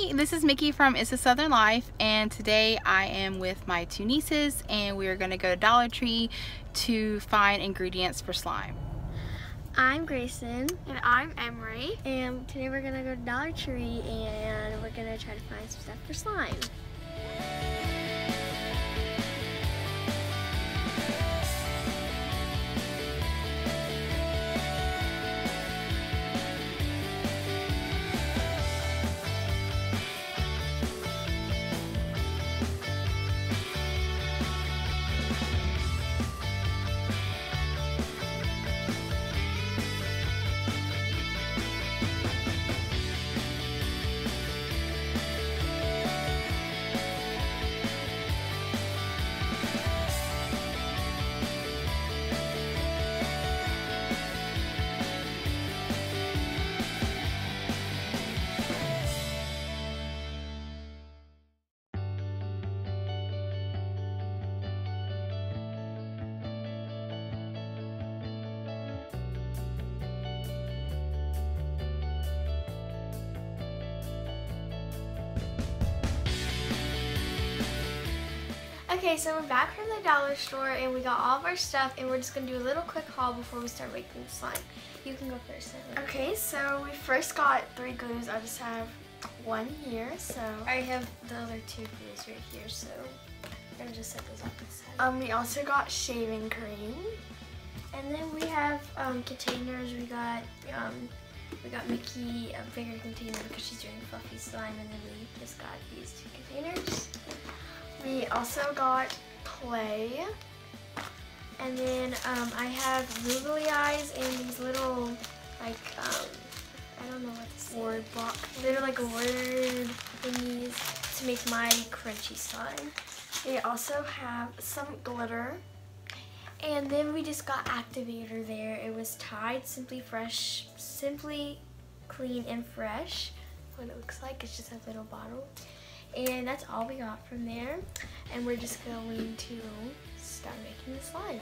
Hi, this is Mickey from It's a Southern Life, and today I am with my two nieces and we are going to go to Dollar Tree to find ingredients for slime. I'm Grayson. And I'm Emery. And today we're gonna go to Dollar Tree and we're gonna try to find some stuff for slime. Okay, so we're back from the dollar store and we got all of our stuff and we're just gonna do a little quick haul before we start making the slime. You can go first, Emily. Okay, so we first got 3 glues. I just have one here, so I have the other 2 glues right here, so I'm gonna just set those off to the side. we also got shaving cream. And then we have containers. We got Mickey a bigger container because she's doing fluffy slime, and then we just got these 2 containers. We also got clay. And then I have googly eyes and these little, like, I don't know what to say. Word block. They're like word thingies to make my crunchy slime. We also have some glitter. And then we just got activator there. It was Tide Simply Fresh, Simply Clean and Fresh. What it looks like, it's just a little bottle. And that's all we got from there. And we're just going to start making the slime.